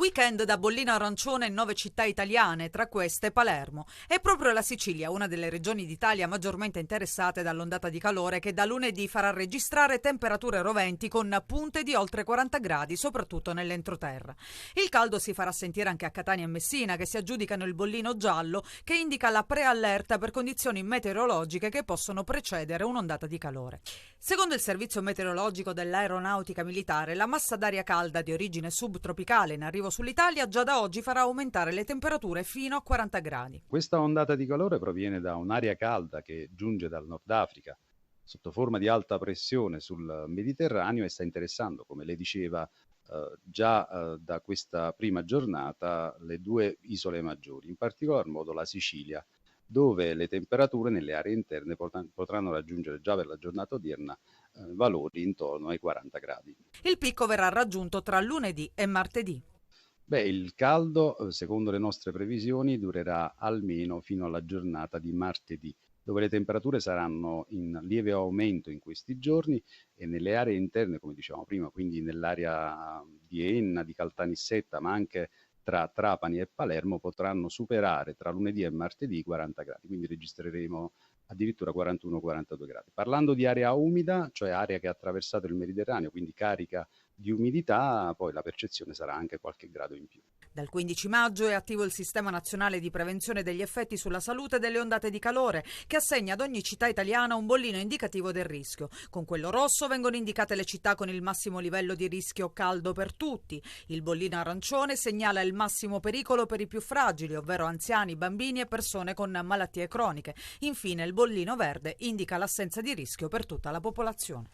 Weekend da bollino arancione in 9 città italiane, tra queste Palermo. È proprio la Sicilia, una delle regioni d'Italia maggiormente interessate dall'ondata di calore che da lunedì farà registrare temperature roventi con punte di oltre 40 gradi, soprattutto nell'entroterra. Il caldo si farà sentire anche a Catania e Messina, che si aggiudicano il bollino giallo, che indica la preallerta per condizioni meteorologiche che possono precedere un'ondata di calore. Secondo il servizio meteorologico dell'Aeronautica Militare, la massa d'aria calda di origine subtropicale in arrivo sull'Italia già da oggi farà aumentare le temperature fino a 40 gradi. Questa ondata di calore proviene da un'aria calda che giunge dal Nord Africa sotto forma di alta pressione sul Mediterraneo e sta interessando, come lei diceva, già da questa prima giornata le due isole maggiori, in particolar modo la Sicilia, dove le temperature nelle aree interne potranno raggiungere già per la giornata odierna valori intorno ai 40 gradi. Il picco verrà raggiunto tra lunedì e martedì. Il caldo, secondo le nostre previsioni, durerà almeno fino alla giornata di martedì, dove le temperature saranno in lieve aumento in questi giorni e nelle aree interne, come dicevamo prima, quindi nell'area di Enna, di Caltanissetta, ma anche tra Trapani e Palermo, potranno superare tra lunedì e martedì i 40 gradi, quindi registreremo addirittura 41-42 gradi. Parlando di area umida, cioè area che ha attraversato il Mediterraneo, quindi carica di umidità, poi la percezione sarà anche qualche grado in più. Dal 15 maggio è attivo il Sistema Nazionale di Prevenzione degli Effetti sulla Salute delle ondate di calore, che assegna ad ogni città italiana un bollino indicativo del rischio. Con quello rosso vengono indicate le città con il massimo livello di rischio caldo per tutti. Il bollino arancione segnala il massimo pericolo per i più fragili, ovvero anziani, bambini e persone con malattie croniche. Infine, il bollino verde indica l'assenza di rischio per tutta la popolazione.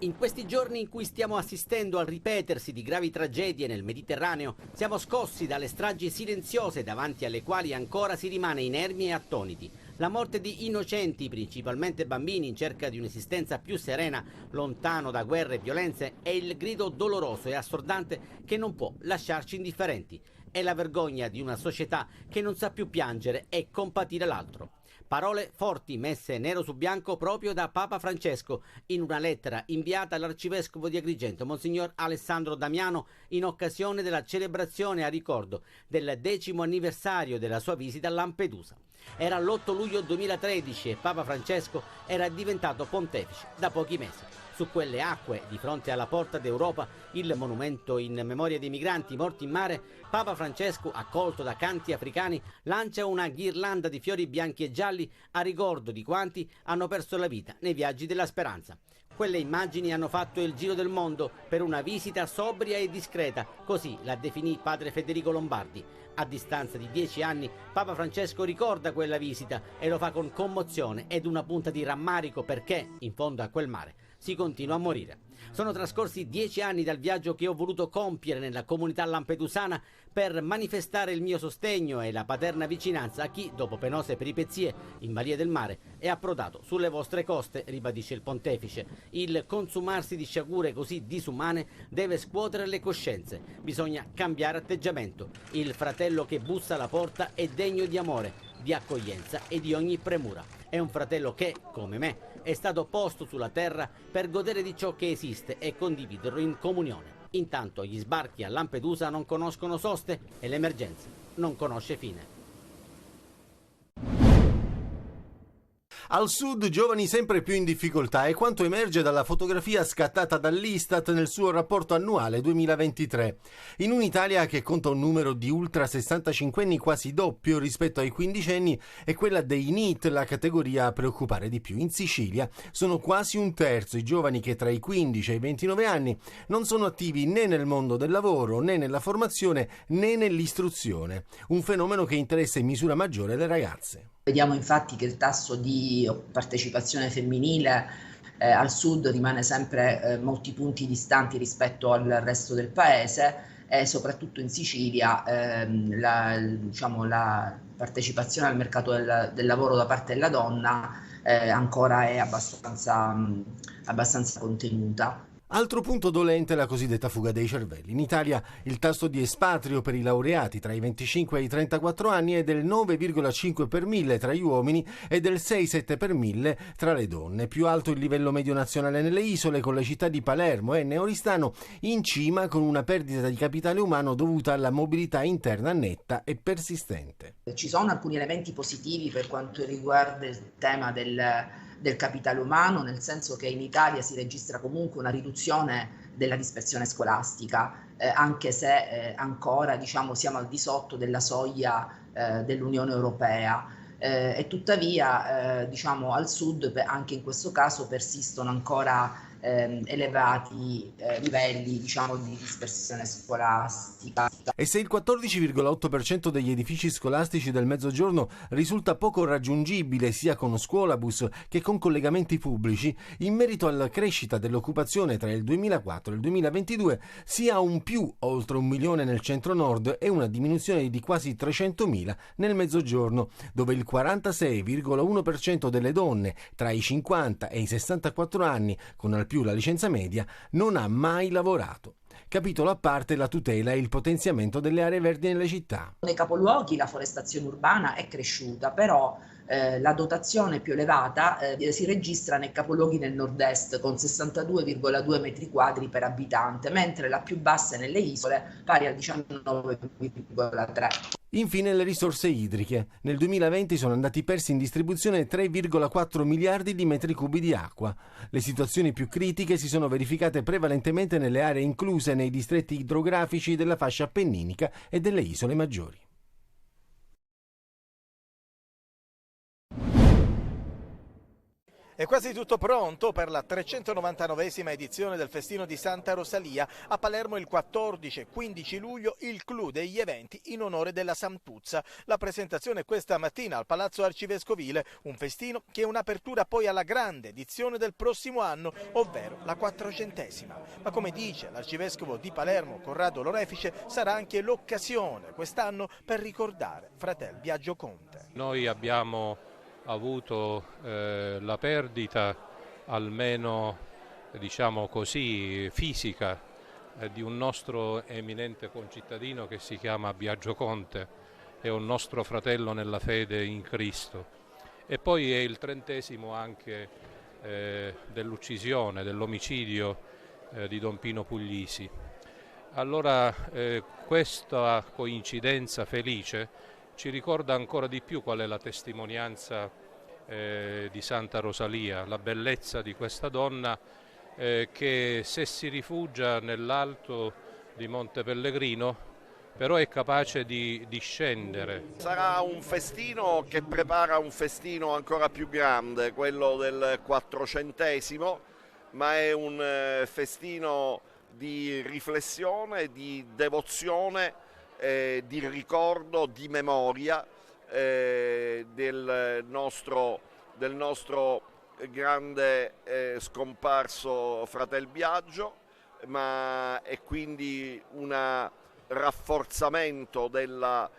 In questi giorni in cui stiamo assistendo al ripetersi di gravi tragedie nel Mediterraneo, siamo scossi dalle stragi silenziose davanti alle quali ancora si rimane inermi e attoniti. La morte di innocenti, principalmente bambini, in cerca di un'esistenza più serena, lontano da guerre e violenze, è il grido doloroso e assordante che non può lasciarci indifferenti. È la vergogna di una società che non sa più piangere e compatire l'altro. Parole forti messe nero su bianco proprio da Papa Francesco in una lettera inviata all'arcivescovo di Agrigento, Monsignor Alessandro Damiano, in occasione della celebrazione a ricordo del 10° anniversario della sua visita a Lampedusa. Era l'8 luglio 2013 e Papa Francesco era diventato pontefice da pochi mesi. Su quelle acque, di fronte alla Porta d'Europa, il monumento in memoria dei migranti morti in mare, Papa Francesco, accolto da canti africani, lancia una ghirlanda di fiori bianchi e gialli a ricordo di quanti hanno perso la vita nei viaggi della speranza. Quelle immagini hanno fatto il giro del mondo per una visita sobria e discreta, così la definì padre Federico Lombardi. A distanza di 10 anni, Papa Francesco ricorda quella visita e lo fa con commozione ed una punta di rammarico perché, in fondo a quel mare, si continua a morire. Sono trascorsi 10 anni dal viaggio che ho voluto compiere nella comunità lampedusana per manifestare il mio sostegno e la paterna vicinanza a chi, dopo penose peripezie in balia del mare, è approdato sulle vostre coste, ribadisce il pontefice. Il consumarsi di sciagure così disumane deve scuotere le coscienze. Bisogna cambiare atteggiamento. Il fratello che bussa alla porta è degno di amore, di accoglienza e di ogni premura. È un fratello che, come me, è stato posto sulla terra per godere di ciò che esiste e condividerlo in comunione. Intanto gli sbarchi a Lampedusa non conoscono soste e l'emergenza non conosce fine. Al sud giovani sempre più in difficoltà è quanto emerge dalla fotografia scattata dall'Istat nel suo rapporto annuale 2023. In un'Italia che conta un numero di ultra 65enni quasi doppio rispetto ai quindicenni è quella dei NEET la categoria a preoccupare di più. In Sicilia sono quasi un terzo i giovani che tra i 15 e i 29 anni non sono attivi né nel mondo del lavoro né nella formazione né nell'istruzione. Un fenomeno che interessa in misura maggiore le ragazze. Vediamo infatti che il tasso di partecipazione femminile al sud rimane sempre molti punti distanti rispetto al resto del paese e soprattutto in Sicilia la partecipazione al mercato del lavoro da parte della donna ancora è abbastanza contenuta. Altro punto dolente è la cosiddetta fuga dei cervelli. In Italia il tasso di espatrio per i laureati tra i 25 e i 34 anni è del 9,5 per mille tra gli uomini e del 6,7 per mille tra le donne. Più alto il livello medio nazionale nelle isole, con le città di Palermo e Neoristano in cima, con una perdita di capitale umano dovuta alla mobilità interna netta e persistente. Ci sono alcuni elementi positivi per quanto riguarda il tema del capitale umano, nel senso che in Italia si registra comunque una riduzione della dispersione scolastica, anche se ancora siamo al di sotto della soglia dell'Unione Europea. E tuttavia al sud anche in questo caso persistono ancora elevati livelli di dispersione scolastica. E se il 14,8% degli edifici scolastici del Mezzogiorno risulta poco raggiungibile sia con scuolabus che con collegamenti pubblici, in merito alla crescita dell'occupazione tra il 2004 e il 2022 si ha un più oltre 1 milione nel centro-nord e una diminuzione di quasi 300.000 nel Mezzogiorno, dove il 46,1% delle donne tra i 50 e i 64 anni, con al più la licenza media, non ha mai lavorato. Capitolo a parte la tutela e il potenziamento delle aree verdi nelle città. Nei capoluoghi la forestazione urbana è cresciuta, però la dotazione più elevata si registra nei capoluoghi nel nord-est con 62,2 metri quadri per abitante, mentre la più bassa è nelle isole, pari al 19,3. Infine le risorse idriche. Nel 2020 sono andati persi in distribuzione 3,4 miliardi di metri cubi di acqua. Le situazioni più critiche si sono verificate prevalentemente nelle aree incluse nei distretti idrografici della fascia appenninica e delle isole maggiori. È quasi tutto pronto per la 399esima edizione del Festino di Santa Rosalia. A Palermo il 14 e 15 luglio il clou degli eventi in onore della Santuzza. La presentazione questa mattina al Palazzo Arcivescovile, un festino che è un'apertura poi alla grande edizione del prossimo anno, ovvero la 400esima. Ma come dice l'arcivescovo di Palermo, Corrado Lorefice, sarà anche l'occasione quest'anno per ricordare fratel Biagio Conte. Noi abbiamo avuto la perdita, almeno fisica, di un nostro eminente concittadino che si chiama Biagio Conte, è un nostro fratello nella fede in Cristo. E poi è il 30° anche dell'uccisione, dell'omicidio di Don Pino Puglisi. Allora questa coincidenza felice ci ricorda ancora di più qual è la testimonianza di Santa Rosalia, la bellezza di questa donna che se si rifugia nell'alto di Monte Pellegrino però è capace di scendere. Sarà un festino che prepara un festino ancora più grande, quello del 400°, ma è un festino di riflessione, di devozione, di ricordo, di memoria del nostro grande scomparso fratel Biagio, ma è quindi un rafforzamento della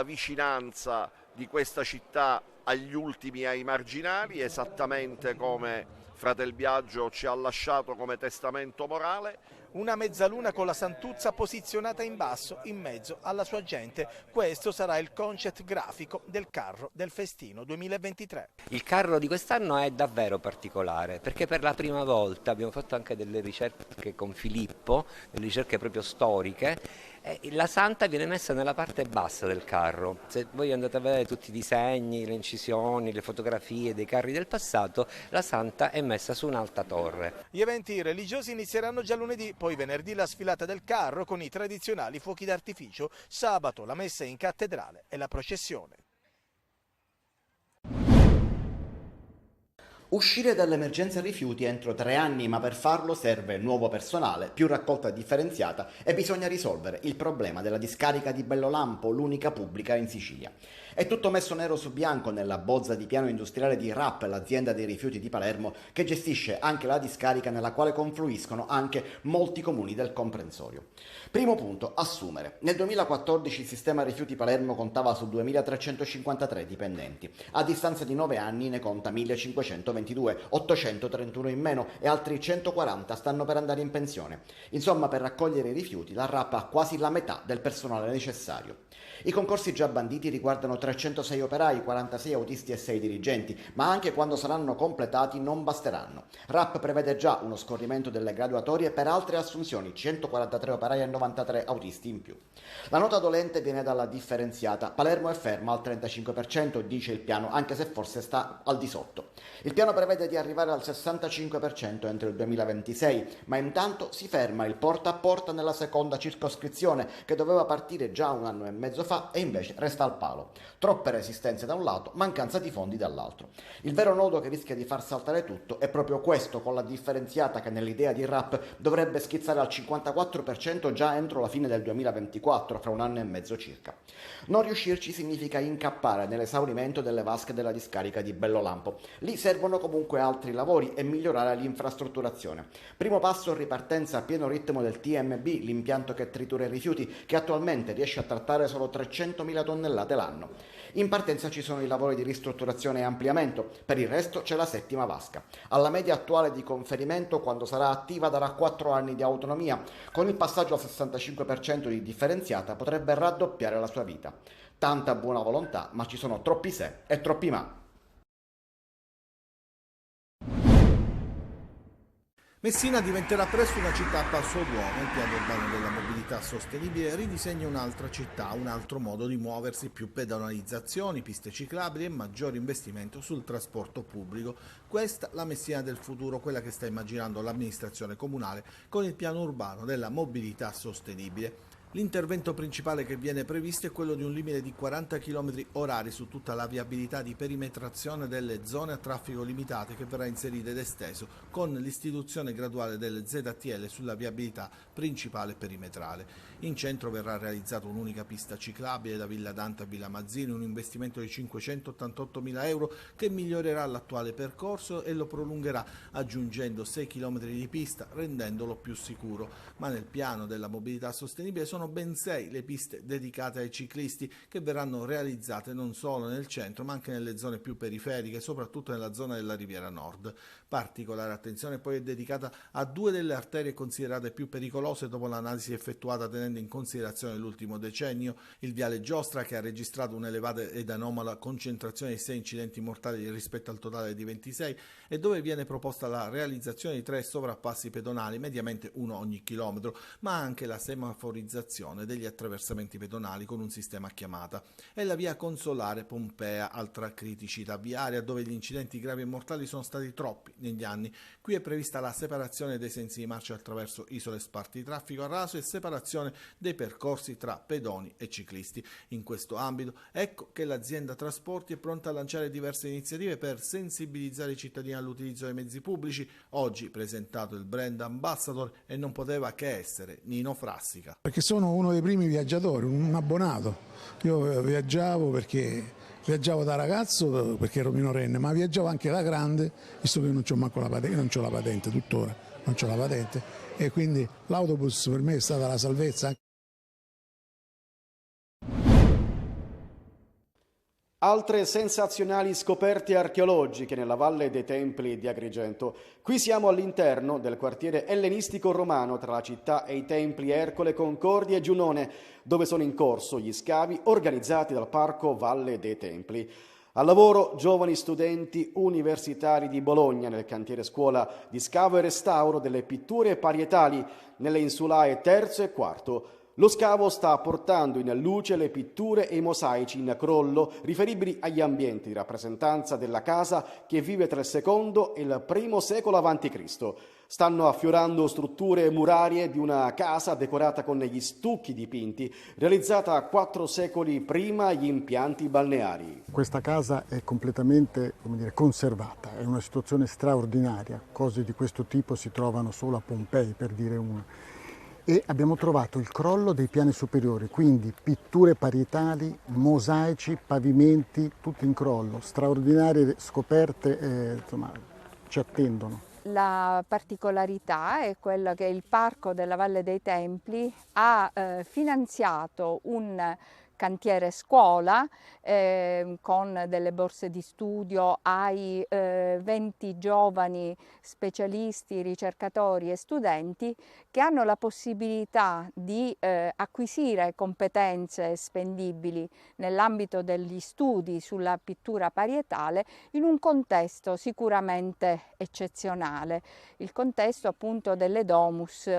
vicinanza di questa città agli ultimi, ai marginali, esattamente come fratel Biagio ci ha lasciato come testamento morale. Una mezzaluna con la Santuzza posizionata in basso in mezzo alla sua gente. Questo sarà il concept grafico del carro del Festino 2023. Il carro di quest'anno è davvero particolare perché per la prima volta abbiamo fatto anche delle ricerche con Filippo, delle ricerche proprio storiche. La Santa viene messa nella parte bassa del carro. Se voi andate a vedere tutti i disegni, le incisioni, le fotografie dei carri del passato, la Santa è messa su un'alta torre. Gli eventi religiosi inizieranno già lunedì, poi venerdì la sfilata del carro con i tradizionali fuochi d'artificio, sabato la messa in cattedrale e la processione. Uscire dall'emergenza rifiuti entro 3 anni, ma per farlo serve nuovo personale, più raccolta differenziata e bisogna risolvere il problema della discarica di Bellolampo, l'unica pubblica in Sicilia. È tutto messo nero su bianco nella bozza di piano industriale di RAP, l'azienda dei rifiuti di Palermo, che gestisce anche la discarica nella quale confluiscono anche molti comuni del comprensorio. Primo punto, assumere. Nel 2014 il sistema rifiuti Palermo contava su 2.353 dipendenti. A distanza di 9 anni ne conta 1.522, 831 in meno e altri 140 stanno per andare in pensione. Insomma, per raccogliere i rifiuti la RAP ha quasi la metà del personale necessario. I concorsi già banditi riguardano 306 operai, 46 autisti e 6 dirigenti, ma anche quando saranno completati non basteranno. RAP prevede già uno scorrimento delle graduatorie per altre assunzioni, 143 operai e 93 autisti in più. La nota dolente viene dalla differenziata. Palermo è ferma al 35%, dice il piano, anche se forse sta al di sotto. Il piano prevede di arrivare al 65% entro il 2026, ma intanto si ferma il porta a porta nella seconda circoscrizione, che doveva partire già un anno e mezzo fa e invece resta al palo. Troppe resistenze da un lato, mancanza di fondi dall'altro. Il vero nodo che rischia di far saltare tutto è proprio questo, con la differenziata che nell'idea di RAP dovrebbe schizzare al 54% già entro la fine del 2024, fra un anno e mezzo circa. Non riuscirci significa incappare nell'esaurimento delle vasche della discarica di Bellolampo. Lì servono comunque altri lavori e migliorare l'infrastrutturazione. Primo passo, ripartenza a pieno ritmo del TMB, l'impianto che tritura i rifiuti, che attualmente riesce a trattare solo 300.000 tonnellate l'anno. In partenza ci sono i lavori di ristrutturazione e ampliamento, per il resto c'è la settima vasca. Alla media attuale di conferimento, quando sarà attiva, darà 4 anni di autonomia. Con il passaggio al 65% di differenziata potrebbe raddoppiare la sua vita. Tanta buona volontà, ma ci sono troppi se e troppi ma. Messina diventerà presto una città a passo d'uomo. Il piano urbano della mobilità sostenibile ridisegna un'altra città, un altro modo di muoversi, più pedonalizzazioni, piste ciclabili e maggiore investimento sul trasporto pubblico. Questa la Messina del futuro, quella che sta immaginando l'amministrazione comunale con il piano urbano della mobilità sostenibile. L'intervento principale che viene previsto è quello di un limite di 40 km orari su tutta la viabilità di perimetrazione delle zone a traffico limitate, che verrà inserita ed esteso con l'istituzione graduale delle ZTL sulla viabilità principale perimetrale. In centro verrà realizzata un'unica pista ciclabile da Villa Dante a Villa Mazzini, un investimento di 588.000 euro che migliorerà l'attuale percorso e lo prolungherà aggiungendo 6 km di pista, rendendolo più sicuro. Ma nel piano della mobilità sostenibile sono ben 6 le piste dedicate ai ciclisti, che verranno realizzate non solo nel centro ma anche nelle zone più periferiche, soprattutto nella zona della Riviera Nord. Particolare attenzione poi è dedicata a 2 delle arterie considerate più pericolose dopo l'analisi effettuata tenendo in considerazione l'ultimo decennio: il viale Giostra, che ha registrato un'elevata ed anomala concentrazione di 6 incidenti mortali rispetto al totale di 26, e dove viene proposta la realizzazione di 3 sovrappassi pedonali, mediamente uno ogni chilometro, ma anche la semaforizzazione degli attraversamenti pedonali con un sistema a chiamata. E la via Consolare Pompea, altra criticità viaria dove gli incidenti gravi e mortali sono stati troppi negli anni. Qui è prevista la separazione dei sensi di marcia attraverso isole sparti di traffico a raso e separazione dei percorsi tra pedoni e ciclisti. In questo ambito ecco che l'azienda trasporti è pronta a lanciare diverse iniziative per sensibilizzare i cittadini all'utilizzo dei mezzi pubblici. Oggi presentato il brand ambassador e non poteva che essere Nino Frassica. Perché sono uno dei primi viaggiatori, un abbonato. Io viaggiavo da ragazzo perché ero minorenne, ma viaggiavo anche da grande, visto che non c'ho manco la patente, non c'ho la patente tuttora, non c'ho la patente, e quindi l'autobus per me è stata la salvezza. Altre sensazionali scoperte archeologiche nella Valle dei Templi di Agrigento. Qui siamo all'interno del quartiere ellenistico romano tra la città e i templi Ercole, Concordia e Giunone, dove sono in corso gli scavi organizzati dal Parco Valle dei Templi. Al lavoro giovani studenti universitari di Bologna nel cantiere scuola di scavo e restauro delle pitture parietali nelle insulae terzo e quarto. Lo scavo sta portando in luce le pitture e i mosaici in crollo riferibili agli ambienti di rappresentanza della casa che vive tra il secondo e il primo secolo a.C. Stanno affiorando strutture murarie di una casa decorata con gli stucchi dipinti, realizzata 4 secoli prima agli impianti balneari. Questa casa è completamente, conservata, è una situazione straordinaria. Cose di questo tipo si trovano solo a Pompei, per dire una. e abbiamo trovato il crollo dei piani superiori, quindi pitture parietali, mosaici, pavimenti, tutto in crollo, straordinarie scoperte insomma, ci attendono. La particolarità è quella che il Parco della Valle dei Templi ha finanziato un cantiere scuola con delle borse di studio ai 20 giovani specialisti, ricercatori e studenti che hanno la possibilità di acquisire competenze spendibili nell'ambito degli studi sulla pittura parietale in un contesto sicuramente eccezionale, il contesto appunto delle Domus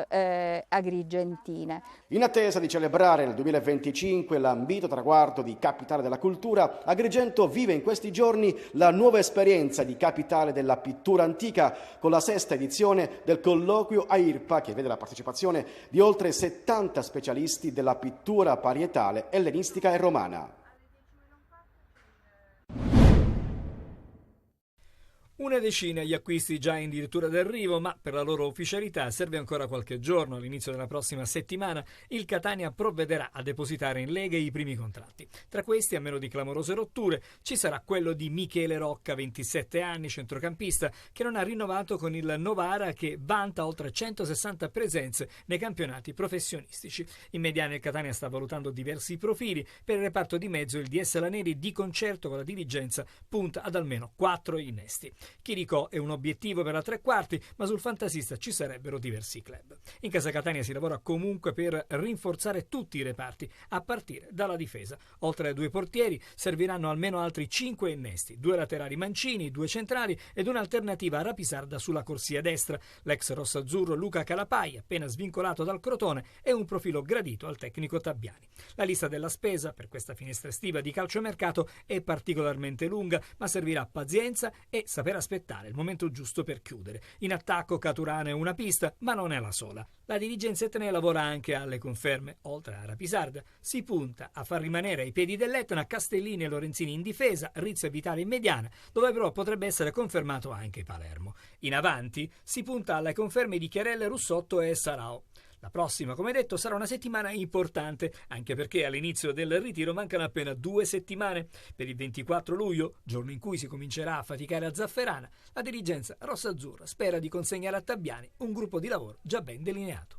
agrigentine. In attesa di celebrare nel 2025 l'ambito traguardo di Capitale della Cultura, Agrigento vive in questi giorni la nuova esperienza di Capitale della Pittura Antica con la 6ª edizione del colloquio AIRPA, che vede la partecipazione di oltre 70 specialisti della pittura parietale ellenistica e romana. Una decina gli acquisti già in dirittura d'arrivo, ma per la loro ufficialità serve ancora qualche giorno. All'inizio della prossima settimana il Catania provvederà a depositare in Lega i primi contratti. Tra questi, a meno di clamorose rotture, ci sarà quello di Michele Rocca, 27 anni, centrocampista, che non ha rinnovato con il Novara, che vanta oltre 160 presenze nei campionati professionistici. In mediana il Catania sta valutando diversi profili. Per il reparto di mezzo il DS Laneri, di concerto con la dirigenza, punta ad almeno 4 innesti. Chirico è un obiettivo per la tre quarti, ma sul fantasista ci sarebbero diversi club. In casa Catania si lavora comunque per rinforzare tutti i reparti, a partire dalla difesa. Oltre ai 2 portieri serviranno almeno altri 5 innesti, 2 laterali mancini, 2 centrali ed un'alternativa a Rapisarda sulla corsia destra. L'ex rossazzurro Luca Calapai, appena svincolato dal Crotone, è un profilo gradito al tecnico Tabbiani. La lista della spesa per questa finestra estiva di calciomercato è particolarmente lunga, ma servirà pazienza e saper aspettare il momento giusto per chiudere. In attacco Caturana è una pista, ma non è la sola. La dirigenza etnea lavora anche alle conferme. Oltre a Rapisarda si punta a far rimanere ai piedi dell'Etna Castellini e Lorenzini in difesa, Rizzo e Vitale in mediana, dove però potrebbe essere confermato anche Palermo. In avanti si punta alle conferme di Chiarelle, Russotto e Sarao. La prossima, come detto, sarà una settimana importante, anche perché all'inizio del ritiro mancano appena 2 settimane. Per il 24 luglio, giorno in cui si comincerà a faticare a Zafferana, la dirigenza rossazzurra spera di consegnare a Tabbiani un gruppo di lavoro già ben delineato.